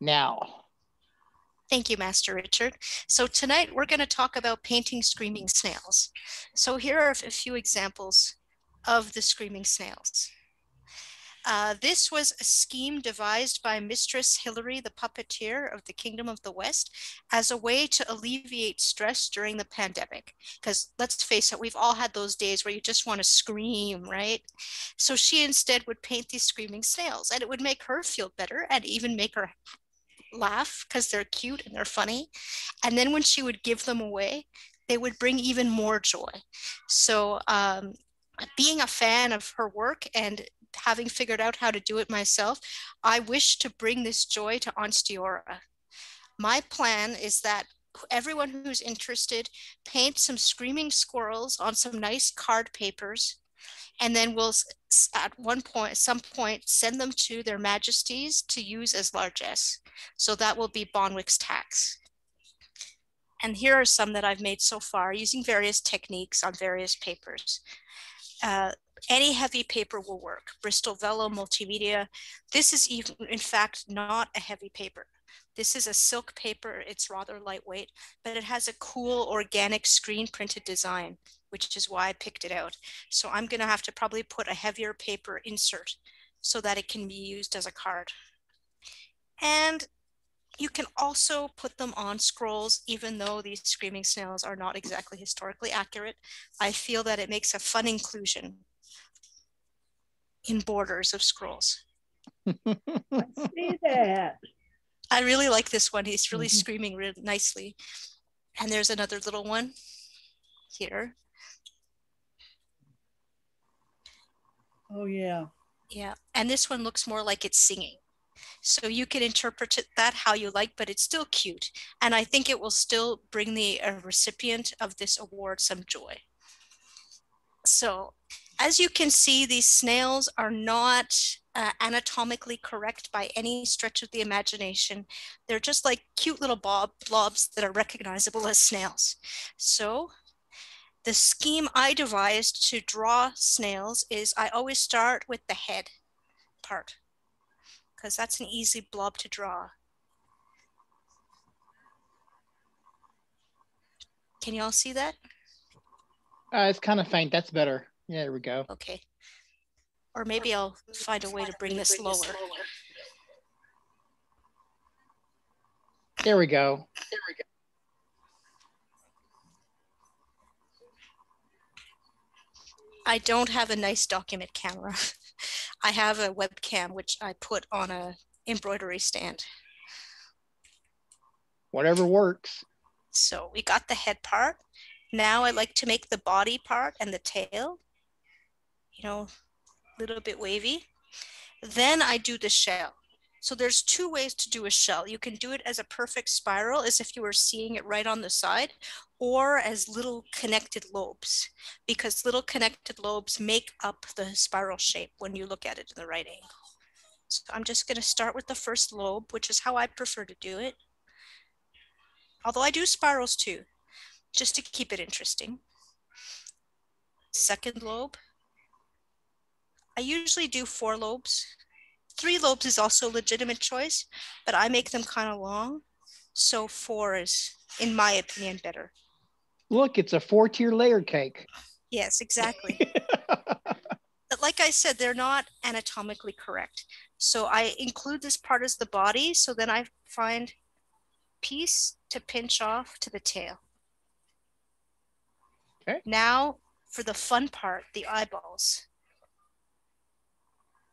now. Thank you, Master Richard. So tonight we're going to talk about painting screaming snails. So here are a few examples of the screaming snails. This was a scheme devised by Mistress Hilary, the puppeteer of the Kingdom of the West, as a way to alleviate stress during the pandemic. Because let's face it, we've all had those days where you just want to scream, right? So she instead would paint these screaming snails, and it would make her feel better and even make her laugh because they're cute and they're funny. And then when she would give them away, they would bring even more joy. So being a fan of her work and having figured out how to do it myself, I wish to bring this joy to Onstiora. My plan is that everyone who's interested paint some screaming squirrels on some nice card papers, and then we'll at some point send them to their majesties to use as largesse. So that will be Bonwick's tax. And here are some that I've made so far using various techniques on various papers. Any heavy paper will work. Bristol Velo Multimedia. This is even, in fact, not a heavy paper. This is a silk paper. It's rather lightweight, but it has a cool organic screen printed design, which is why I picked it out. So I'm going to have to probably put a heavier paper insert so that it can be used as a card. And you can also put them on scrolls, even though these screaming snails are not exactly historically accurate. I feel that it makes a fun inclusion in borders of scrolls. I see that. I really like this one. He's really screaming really nicely. And there's another little one here. Oh, yeah. Yeah, and this one looks more like it's singing. So you can interpret that how you like, but it's still cute. And I think it will still bring the recipient of this award some joy. So as you can see, these snails are not anatomically correct by any stretch of the imagination. They're just like cute little blobs that are recognizable as snails. So the scheme I devised to draw snails is I always start with the head part, because that's an easy blob to draw. Can you all see that? It's kind of faint. That's better. Yeah, there we go. Okay. Or maybe I'll find a way to bring this lower. There we go. I don't have a nice document camera. I have a webcam, which I put on a embroidery stand. Whatever works. So we got the head part. Now I like to make the body part and the tail, you know, a little bit wavy. Then I do the shell. So there's two ways to do a shell. You can do it as a perfect spiral, as if you were seeing it right on the side, or as little connected lobes, because little connected lobes make up the spiral shape when you look at it in the right angle. So I'm just going to start with the first lobe, which is how I prefer to do it. Although I do spirals too, just to keep it interesting. Second lobe. I usually do 4 lobes. 3 lobes is also a legitimate choice, but I make them kind of long. So 4 is, in my opinion, better. Look, it's a 4-tier layer cake. Yes, exactly. But like I said, they're not anatomically correct. So I include this part as the body. So then I find piece to pinch off to the tail. Okay. Now for the fun part, the eyeballs.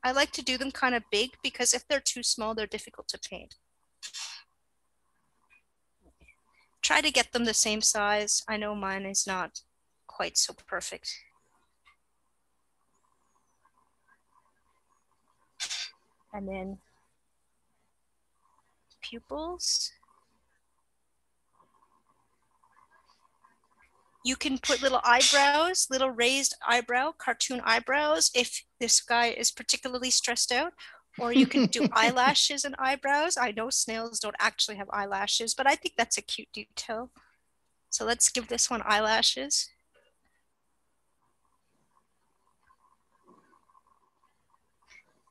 I like to do them kind of big because if they're too small, they're difficult to paint. Try to get them the same size. I know mine is not quite so perfect. And then pupils. You can put little eyebrows, little raised eyebrow, cartoon eyebrows if this guy is particularly stressed out. Or you can do eyelashes and eyebrows. I know snails don't actually have eyelashes, but I think that's a cute detail. So let's give this one eyelashes.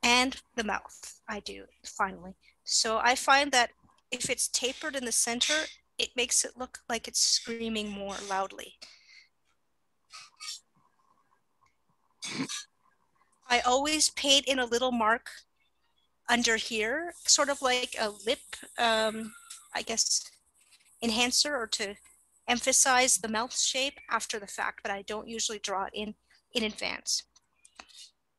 And the mouth, I do, finally. So I find that if it's tapered in the center, it makes it look like it's screaming more loudly. I always paint in a little mark under here, sort of like a lip, I guess, enhancer, or to emphasize the mouth shape after the fact, but I don't usually draw it in advance.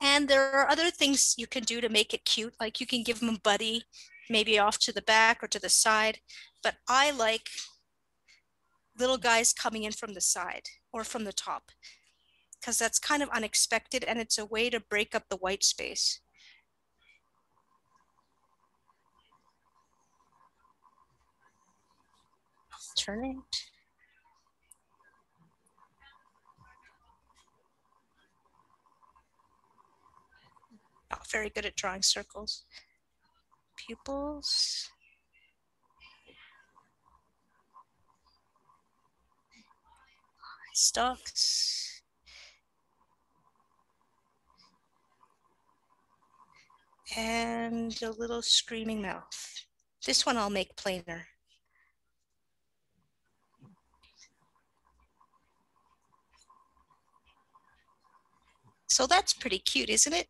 And there are other things you can do to make it cute, like you can give them a buddy, maybe off to the back or to the side, but I like little guys coming in from the side or from the top, because that's kind of unexpected and it's a way to break up the white space. Turn it. Not very good at drawing circles. Pupils. Stalks. And a little screaming mouth. This one I'll make plainer. So that's pretty cute, isn't it?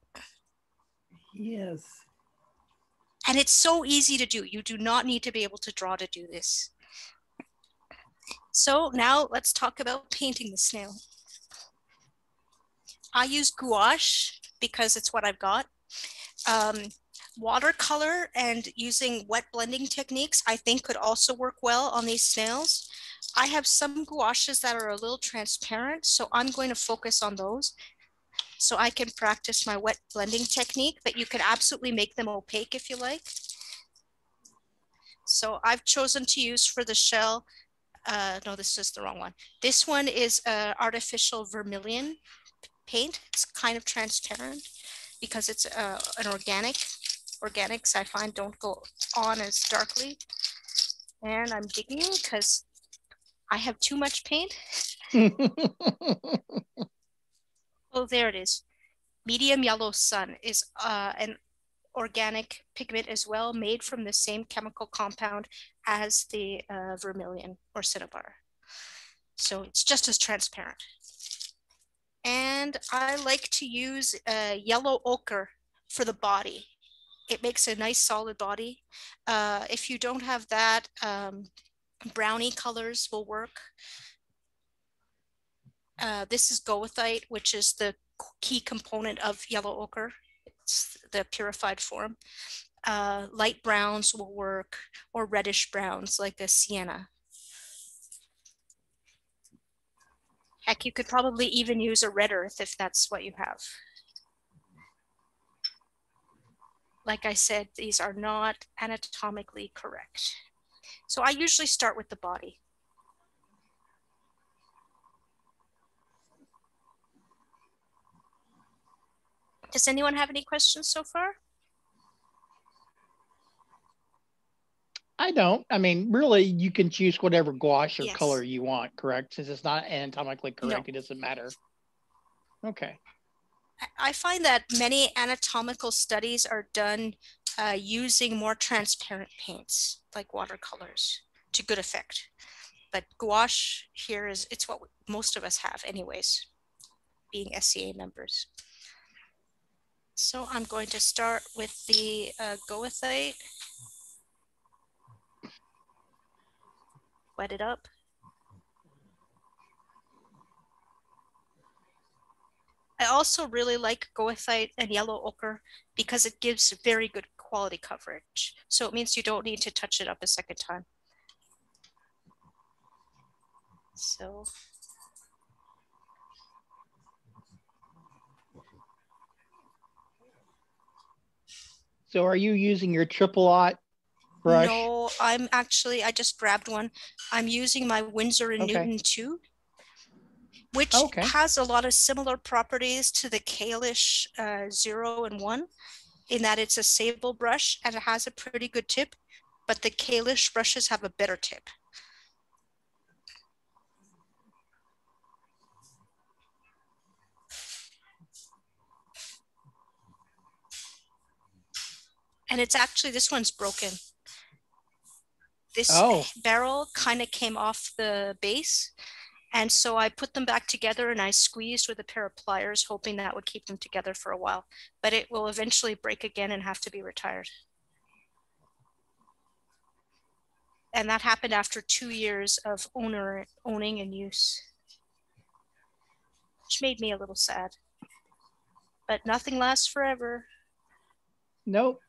Yes. And it's so easy to do. You do not need to be able to draw to do this. So now let's talk about painting the snail. I use gouache because it's what I've got. Watercolor and using wet blending techniques, I think, could also work well on these snails. I have some gouaches that are a little transparent, so I'm going to focus on those so I can practice my wet blending technique, but you can absolutely make them opaque if you like. So I've chosen to use for the shell, no, this is the wrong one. This one is artificial vermilion paint. It's kind of transparent because it's an organic. Organics I find don't go on as darkly. And I'm digging because I have too much paint. Oh, there it is. Medium yellow sun is an organic pigment as well, made from the same chemical compound as the vermilion or cinnabar. So it's just as transparent. And I like to use yellow ochre for the body. It makes a nice solid body. If you don't have that, brownie colors will work. This is goethite, which is the key component of yellow ochre. It's the purified form. Light browns will work, or reddish browns like a sienna. Heck, you could probably even use a red earth if that's what you have. Like I said, these are not anatomically correct. So I usually start with the body. Does anyone have any questions so far? I don't. I mean, really, you can choose whatever gouache or Yes. color you want, correct? Since it's not anatomically correct, No. It doesn't matter. Okay. I find that many anatomical studies are done using more transparent paints, like watercolors, to good effect. But gouache here it's what most of us have anyways, being SCA members. So I'm going to start with the goethite. Wet it up. I also really like goethite and yellow ochre because it gives very good quality coverage. So it means you don't need to touch it up a second time. So are you using your triple aught brush? no, I just grabbed one. I'm using my Winsor & Newton 2, which has a lot of similar properties to the Kalish 0 and 1, in that it's a sable brush and it has a pretty good tip, but the Kalish brushes have a better tip. And it's actually, this one's broken. This Oh, barrel kind of came off the base. And so I put them back together and I squeezed with a pair of pliers, hoping that would keep them together for a while. But it will eventually break again and have to be retired. And that happened after 2 years of owning and use, which made me a little sad. But nothing lasts forever. nope.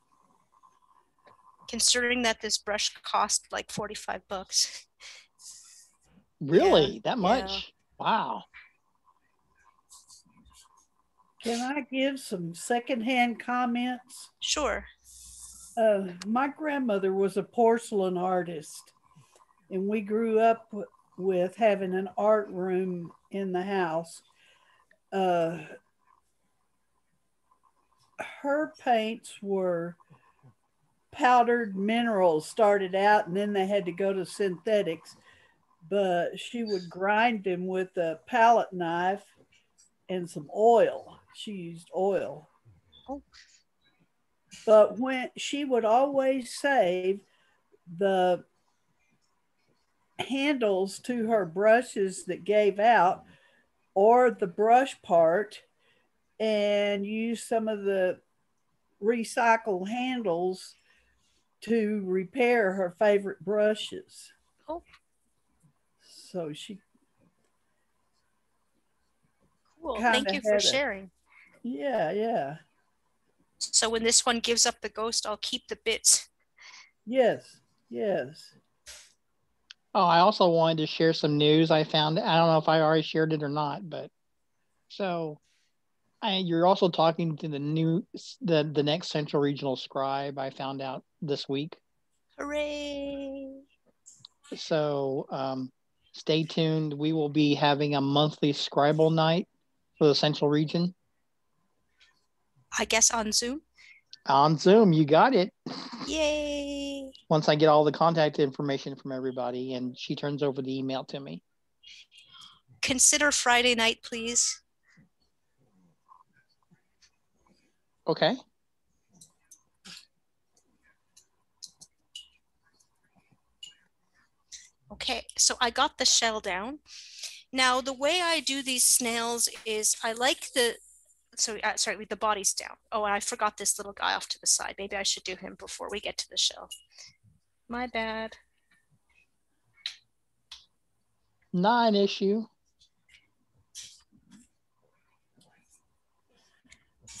Considering that this brush cost like $45. Really? That Yeah. much? Wow. Can I give some secondhand comments? Sure. My grandmother was a porcelain artist, and we grew up with having an art room in the house. Her paints were powdered minerals started out, and then they had to go to synthetics, but she would grind them with a palette knife and some oil. She used oil. Oh. But when she would always save the handles to her brushes that gave out or the brush part and use some of the recycled handles to repair her favorite brushes. Oh. So she Cool. Thank you for sharing. Yeah. So when this one gives up the ghost, I'll keep the bits. Yes. Oh, I also wanted to share some news I found. I don't know if I already shared it or not, but so you're also talking to the next Central Regional Scribe I found out this week. Hooray! So stay tuned. We will be having a monthly Scribal night for the Central Region. I guess on Zoom? On Zoom, you got it. Yay! Once I get all the contact information from everybody and she turns over the email to me. Consider Friday night, please. Okay. Okay, so I got the shell down. Now, the way I do these snails is I like the body's down. Oh, and I forgot this little guy off to the side. Maybe I should do him before we get to the shell. My bad. Not an issue.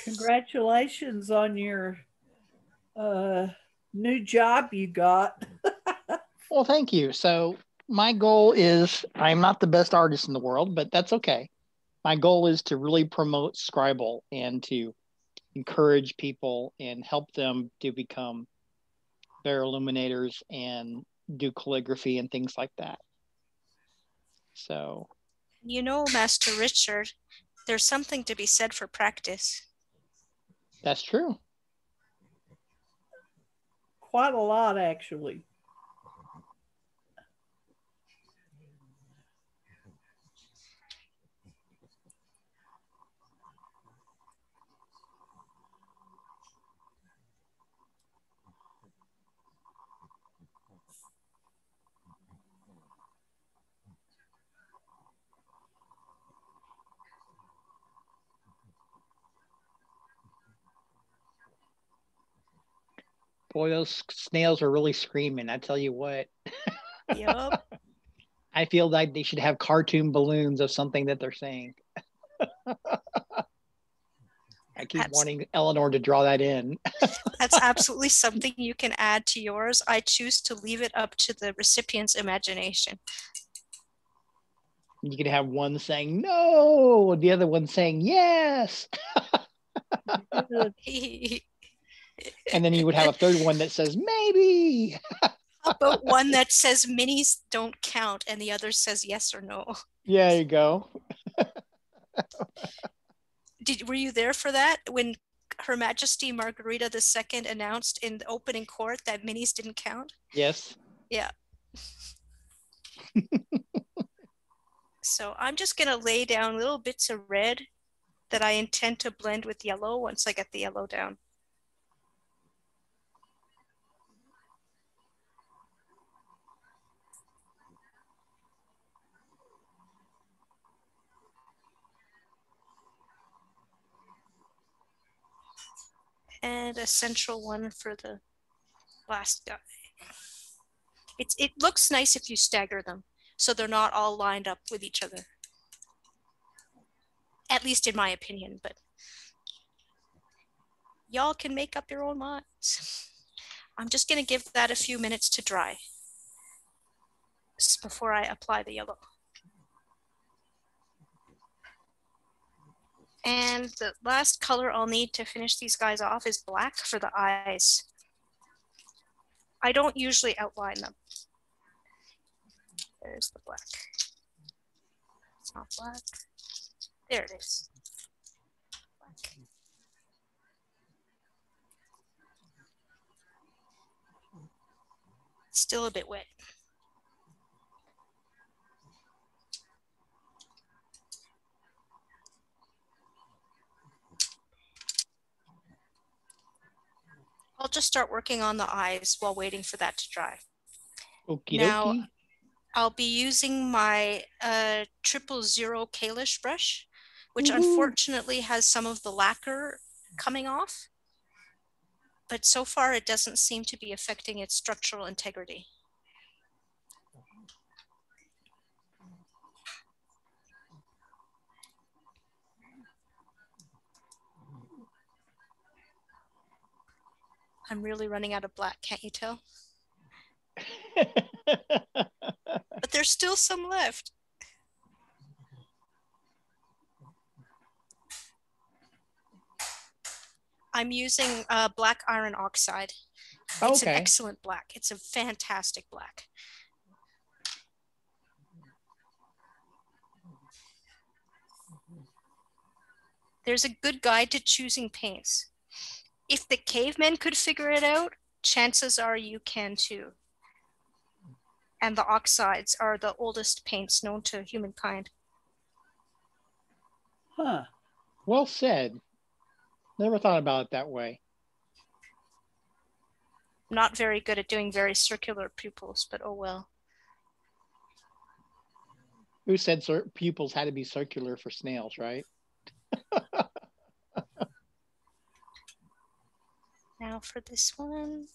Congratulations on your new job you got. Well, thank you. So my goal is, I'm not the best artist in the world, but that's okay. My goal is to really promote Scribal and to encourage people and help them to become better illuminators and do calligraphy and things like that. So, you know, Master Richard, there's something to be said for practice. That's true. Quite a lot, actually. Boy, those snails are really screaming. I tell you what. Yup. I feel like they should have cartoon balloons of something that they're saying. I keep wanting Eleanor to draw that in. That's absolutely something you can add to yours. I choose to leave it up to the recipient's imagination. You could have one saying no, the other one saying yes. And then you would have a third one that says maybe. How about one that says minis don't count and the other says yes or no? Yeah, there you go. Were you there for that when Her Majesty Margarita II announced in the opening court that minis didn't count? Yes. Yeah. So I'm just going to lay down little bits of red that I intend to blend with yellow once I get the yellow down. And a central one for the last guy. It looks nice if you stagger them, so they're not all lined up with each other. At least in my opinion, but y'all can make up your own minds. I'm just going to give that a few minutes to dry before I apply the yellow. And the last color I'll need to finish these guys off is black for the eyes. I don't usually outline them. There's the black. It's not black. There it is. Black. Still a bit wet. I'll just start working on the eyes while waiting for that to dry. Okie Now, dokie. I'll be using my 000 Kalish brush, which Woohoo. unfortunately has some of the lacquer coming off, but so far it doesn't seem to be affecting its structural integrity. I'm really running out of black, can't you tell? But there's still some left. I'm using black iron oxide. It's an excellent black. It's a fantastic black. There's a good guide to choosing paints. If the cavemen could figure it out, chances are you can too. And the oxides are the oldest paints known to humankind. Huh. Well said. Never thought about it that way. I'm not very good at doing very circular pupils, but oh well. Who said pupils had to be circular for snails, right? Now for this one.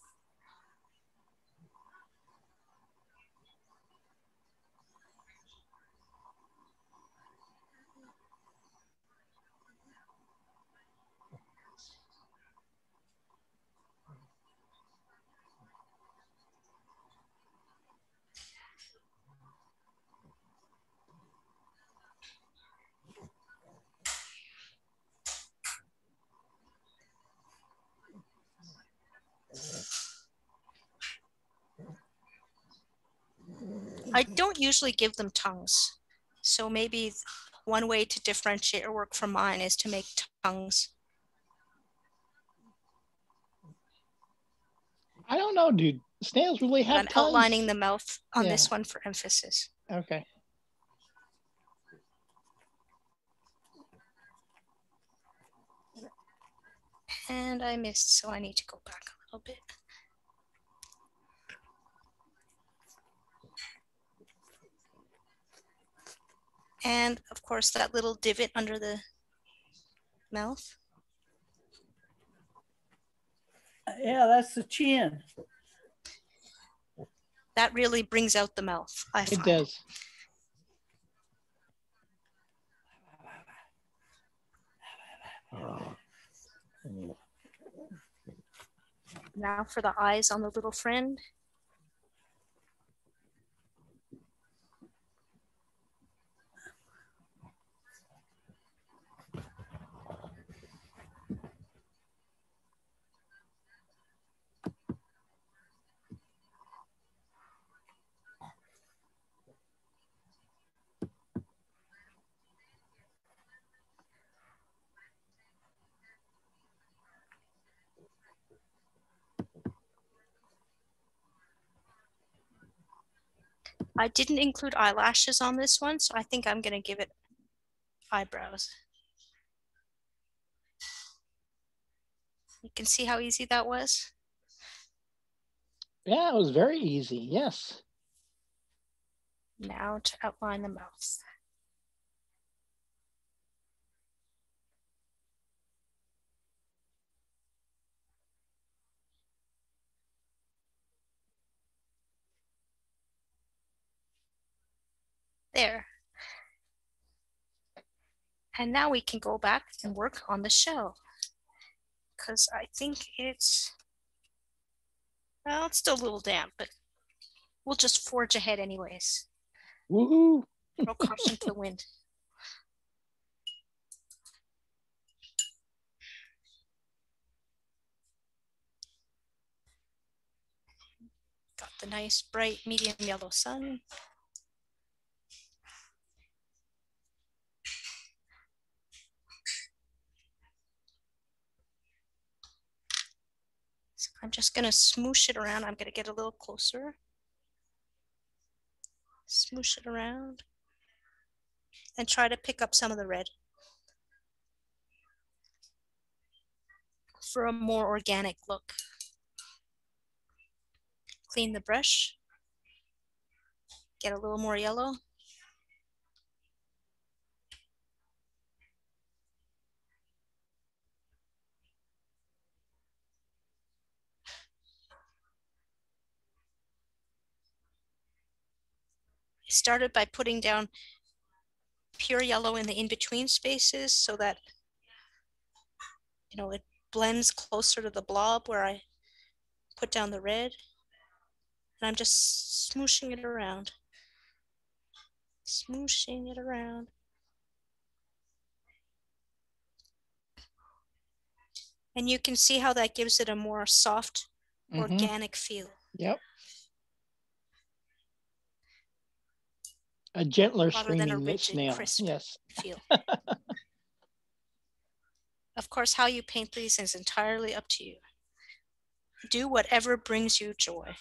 I don't usually give them tongues. So maybe one way to differentiate or work from mine is to make tongues. I don't know, dude. Snails really have I'm tongues? outlining the mouth on this one for emphasis. Okay. And I missed, so I need to go back a little bit. And of course, that little divot under the mouth. Yeah, that's the chin. That really brings out the mouth, I find. It does. Now for the eyes on the little friend. I didn't include eyelashes on this one, so I think I'm going to give it eyebrows. You can see how easy that was? Yeah, it was very easy. Yes. Now to outline the mouth. There. And now we can go back and work on the shell, because I think it's, well, it's still a little damp, but we'll just forge ahead anyways. Woohoo! Throw caution to the wind. Got the nice bright medium yellow sun. So I'm just going to smoosh it around. I'm going to get a little closer. Smoosh it around. And try to pick up some of the red for a more organic look. Clean the brush. Get a little more yellow. I started by putting down pure yellow in the in-between spaces so that, you know, it blends closer to the blob where I put down the red. And I'm just smooshing it around. Smooshing it around. And you can see how that gives it a more soft, organic feel. Yep. A gentler rather than a streaming rigid, snail. crisp Yes. feel. Of course, how you paint these is entirely up to you. Do whatever brings you joy.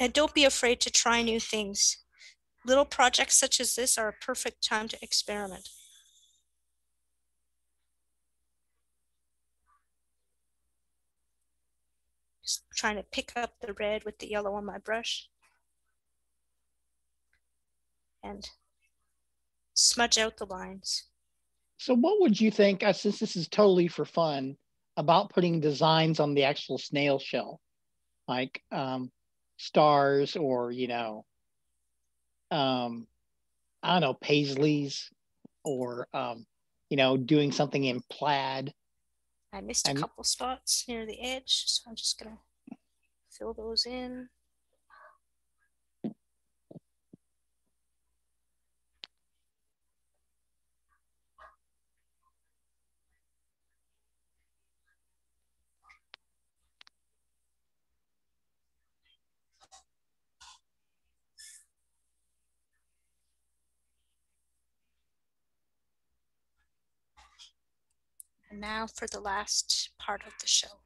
And don't be afraid to try new things. Little projects such as this are a perfect time to experiment. Just trying to pick up the red with the yellow on my brush. And smudge out the lines. So what would you think, since this is totally for fun, about putting designs on the actual snail shell? Like stars or, I don't know, paisleys or, doing something in plaid. I missed a couple spots near the edge, so I'm just going to fill those in. And now for the last part of the shell.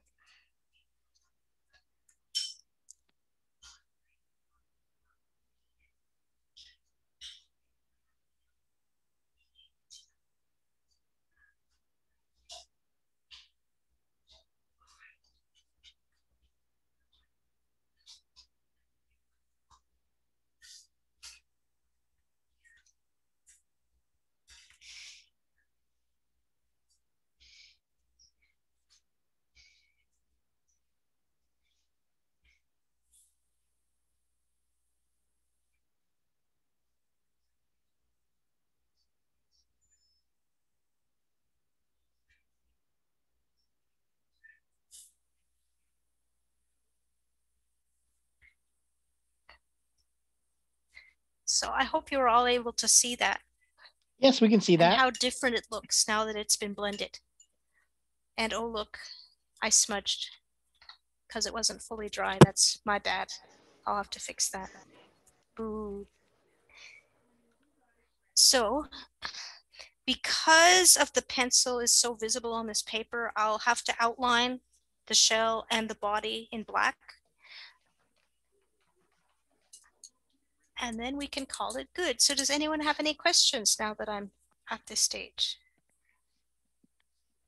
So I hope you were all able to see that. Yes, we can see that. And how different it looks now that it's been blended. And oh look, I smudged because it wasn't fully dry. That's my bad. I'll have to fix that. Boo. So because of the pencil is so visible on this paper, I'll have to outline the shell and the body in black. And then we can call it good. So does anyone have any questions now that I'm at this stage?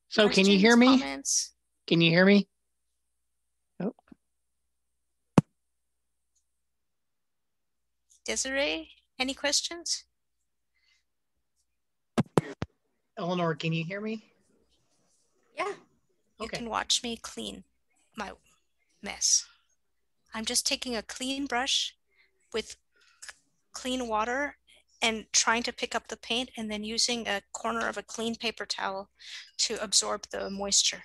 So can you hear me? Comments? Can you hear me? Oh. Desiree, any questions? Eleanor, can you hear me? Yeah. You Okay. can watch me clean my mess. I'm just taking a clean brush with clean water and trying to pick up the paint, and then using a corner of a clean paper towel to absorb the moisture.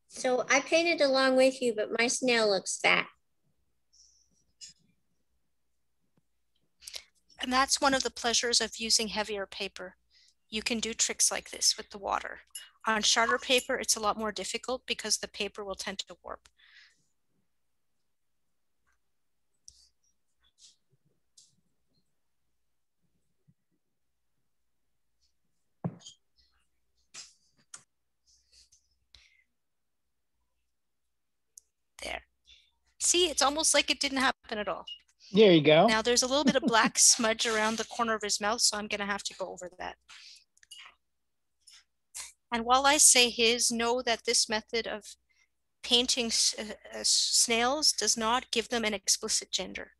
So I painted along with you, but my snail looks fat. And that's one of the pleasures of using heavier paper. You can do tricks like this with the water. On shorter paper, it's a lot more difficult because the paper will tend to warp. There. See, it's almost like it didn't happen at all. There you go. Now there's a little bit of black smudge around the corner of his mouth, so I'm going to have to go over that. And while I say his, know that this method of painting snails does not give them an explicit gender.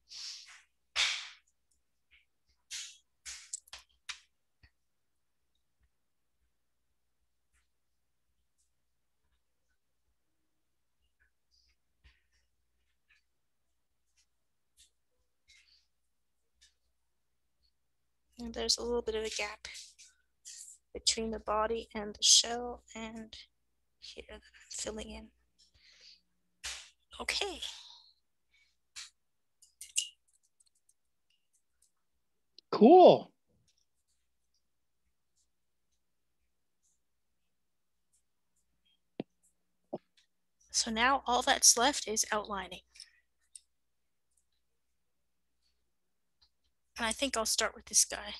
And there's a little bit of a gap between the body and the shell, and here that I'm filling in. Okay. Cool. So now all that's left is outlining. And I think I'll start with this guy.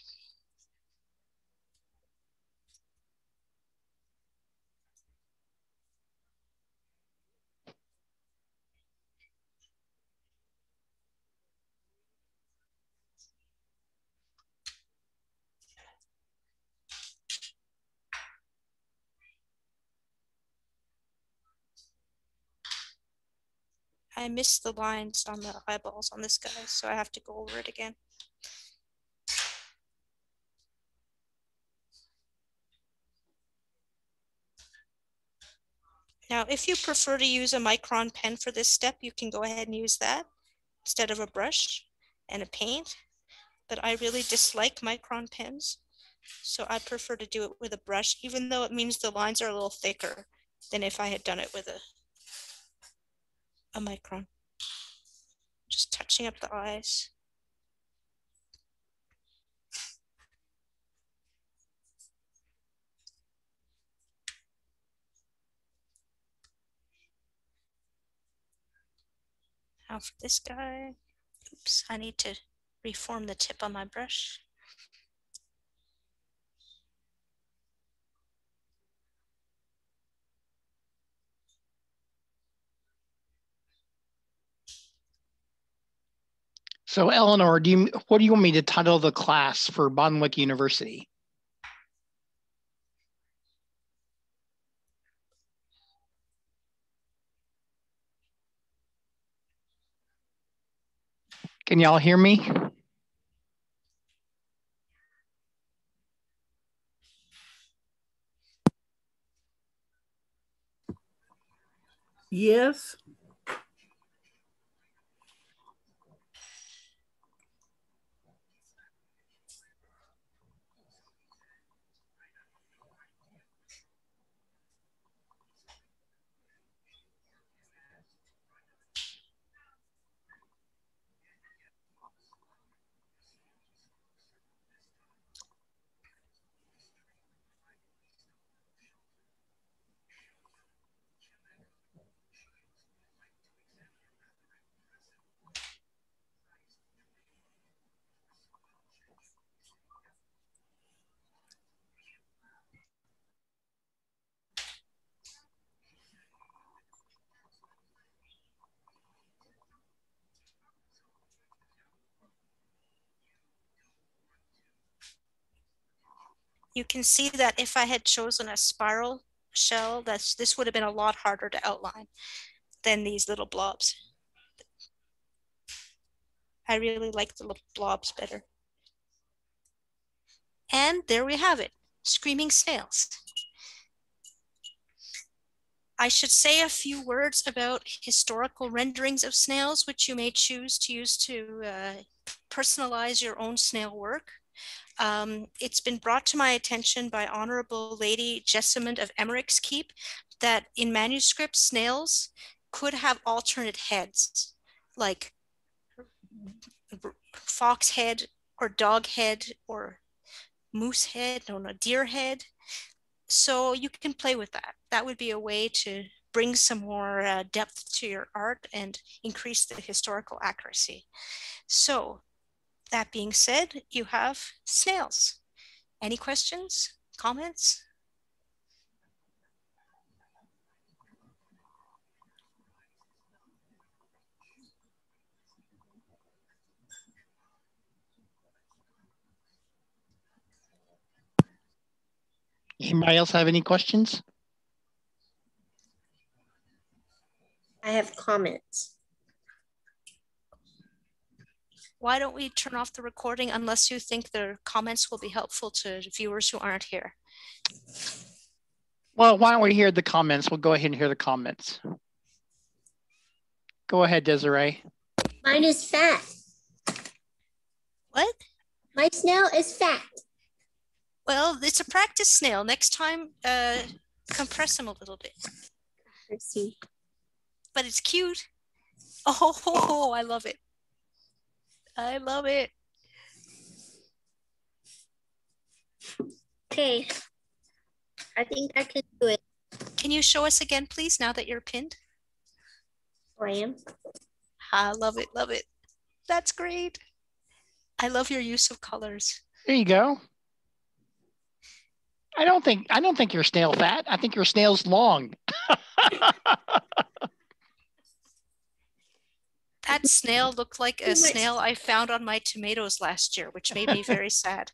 I missed the lines on the eyeballs on this guy, so I have to go over it again. Now, if you prefer to use a micron pen for this step, you can go ahead and use that instead of a brush and a paint. But I really dislike micron pens, so I prefer to do it with a brush, even though it means the lines are a little thicker than if I had done it with a micron. Just touching up the eyes. Now for this guy, oops, I need to reform the tip on my brush. So Eleanor, what do you want me to title the class for Bonwick University? Can y'all hear me? Yes. You can see that if I had chosen a spiral shell, this would have been a lot harder to outline than these little blobs. I really like the little blobs better. And there we have it, screaming snails. I should say a few words about historical renderings of snails, which you may choose to use to personalize your own snail work. It's been brought to my attention by Honorable Lady Jessamond of Emmerich's Keep that in manuscript, snails could have alternate heads, like fox head or dog head or moose head, no, deer head. So you can play with that. That would be a way to bring some more depth to your art and increase the historical accuracy. So that being said, you have snails. Any questions, comments? Anybody else have any questions? I have comments. Why don't we turn off the recording unless you think the comments will be helpful to viewers who aren't here? Well, why don't we hear the comments? We'll go ahead and hear the comments. Go ahead, Desiree. Mine is fat. What? My snail is fat. Well, it's a practice snail. Next time, compress him a little bit. Let's see. But it's cute. Oh, I love it. I love it. Okay. I think I can do it. Can you show us again, please, now that you're pinned? Oh, I am. I love it, love it. That's great. I love your use of colors. There you go. I don't think your snail fat. I think your snail's long. That snail looked like a snail I found on my tomatoes last year, which made me very sad.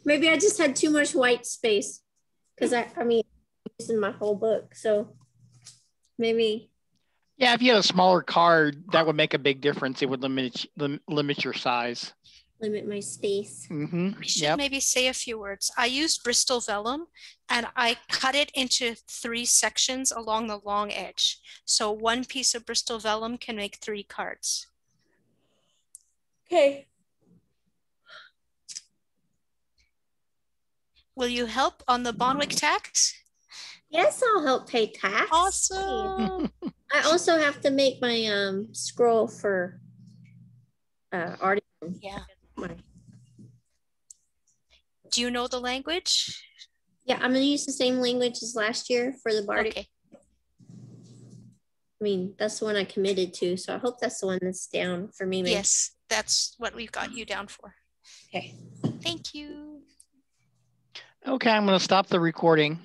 Maybe I just had too much white space because I mean, it's in my whole book. So maybe. Yeah, if you had a smaller card, that would make a big difference. It would limit your size. Limit my space. Mm-hmm. I should maybe say a few words. I used Bristol vellum and I cut it into 3 sections along the long edge. So one piece of Bristol vellum can make 3 cards. Okay. Will you help on the Bonwick tax? Yes, I'll help pay tax. Awesome. I also have to make my scroll for art. Yeah. Do you know the language? Yeah, I'm gonna use the same language as last year for the bardic. Okay. I mean, that's the one I committed to, so I hope that's the one that's down for me. Maybe. Yes, that's what we've got you down for. Okay. Thank you. Okay, I'm going to stop the recording.